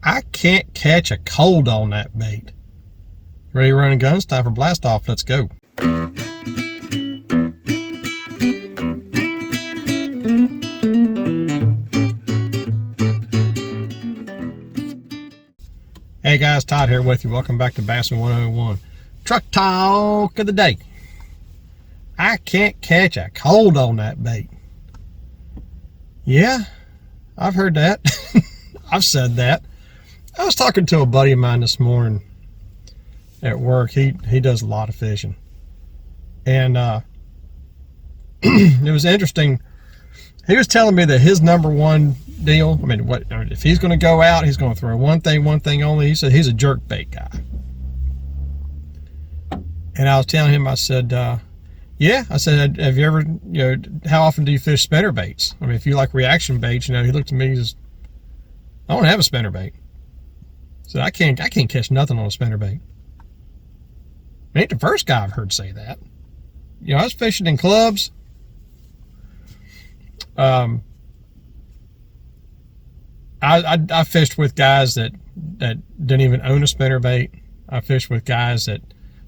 I can't catch a cold on that bait. Ready to run and guns? Time for blast off. Let's go. Hey guys, Todd here with you. Welcome back to Bassin 101. Truck talk of the day. I can't catch a cold on that bait. Yeah, I've heard that. I've said that. I was talking to a buddy of mine this morning at work. He does a lot of fishing. And it was interesting. He was telling me that his number one deal, I mean, if he's going to go out, he's going to throw one thing only. He said he's a jerk bait guy. And I was telling him, I said, yeah. I said, have you ever, how often do you fish spinner baits? I mean, if you like reaction baits, he looked at me, he says, I don't have a spinner bait. So I can't catch nothing on a spinner bait. I ain't the first guy I've heard say that. I was fishing in clubs. I fished with guys that didn't even own a spinner bait. I fished with guys that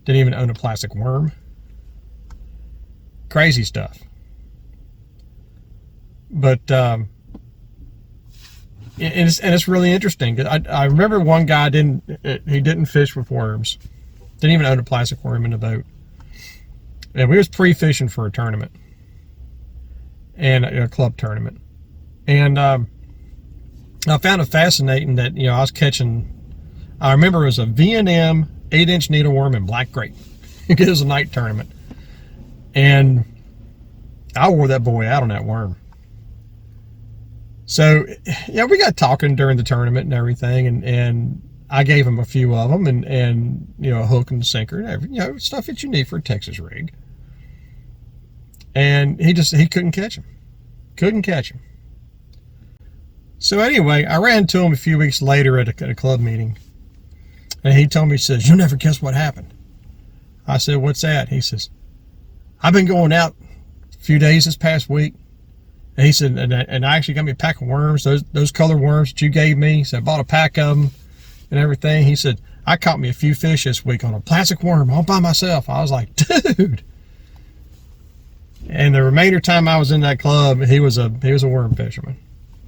didn't even own a plastic worm. Crazy stuff. But it's really interesting. I remember one guy didn't fish with worms. Didn't even own a plastic worm in the boat. And we was pre-fishing for a tournament. And a club tournament. And I found it fascinating that, I was catching, I remember it was a V&M 8-inch needleworm and black grape. It was a night tournament. And I wore that boy out on that worm. So, we got talking during the tournament and everything, and I gave him a few of them, and a hook and sinker, and everything, stuff that you need for a Texas rig. And he couldn't catch him. Couldn't catch him. So anyway, I ran into him a few weeks later at a club meeting, and he told me, he says, "You'll never guess what happened." I said, "What's that?" He says, "I've been going out a few days this past week." And he said, and I actually got me a pack of worms, those color worms that you gave me. He said, I bought a pack of them and everything. He said, I caught me a few fish this week on a plastic worm all by myself. I was like, dude. And the remainder time I was in that club, he was a worm fisherman.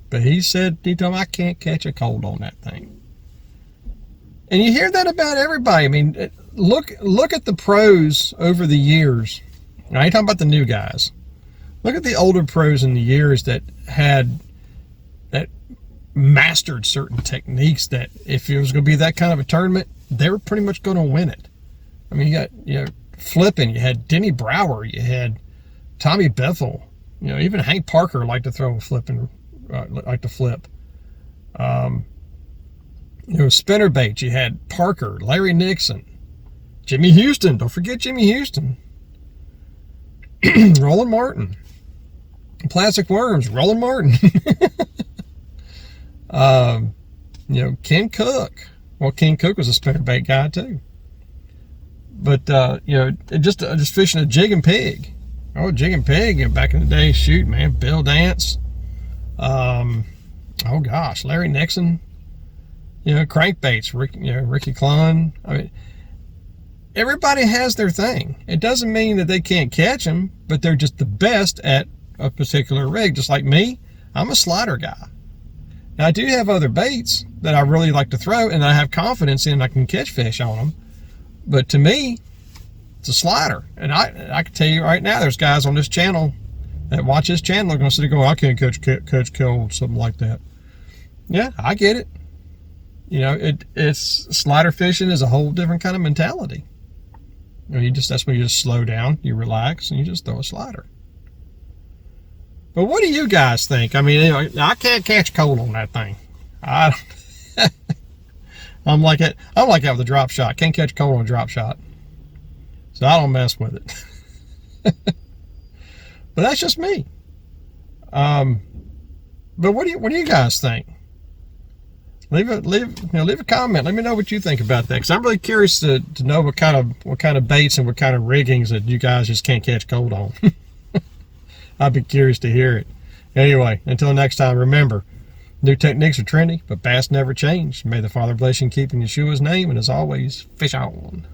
But he told me, I can't catch a cold on that thing. And you hear that about everybody. I mean, look at the pros over the years. I ain't talking about the new guys. Look at the older pros in the years that mastered certain techniques that if it was going to be that kind of a tournament, they were pretty much going to win it. I mean, you got, flipping, you had Denny Brower, you had Tommy Bethel, even Hank Parker liked to throw a flipping, like to flip. Spinner bait, you had Parker, Larry Nixon, Jimmy Houston, don't forget Jimmy Houston, Roland Martin. Plastic worms, Roland Martin. Ken Cook. Well, Ken Cook was a spinnerbait guy too. But just fishing a jig and pig. Oh, jig and pig. Back in the day, shoot, man, Bill Dance. Oh gosh, Larry Nixon. Crankbaits. Ricky Clunn. I mean, everybody has their thing. It doesn't mean that they can't catch them, but they're just the best at a particular rig. Just like me, I'm a slider guy. Now I do have other baits that I really like to throw and that I have confidence in I can catch fish on them, but to me it's a slider. And I can tell you right now, there's guys on this channel that watch this channel are going to sit there going, I can't catch cold, something like that. Yeah, I get it. It's slider fishing is a whole different kind of mentality. That's when you just slow down, you relax, and you just throw a slider. But what do you guys think? I mean, I can't catch cold on that thing. I'm like that with a drop shot. Can't catch cold on a drop shot. So I don't mess with it. But that's just me. But what do you guys think? Leave a comment. Let me know what you think about that, because I'm really curious to know what kind of baits and what kind of riggings that you guys just can't catch cold on. I'd be curious to hear it. Anyway, until next time, remember, New techniques are trendy, but bass never change. May the Father bless you in keeping Yeshua's name, and as always, fish on.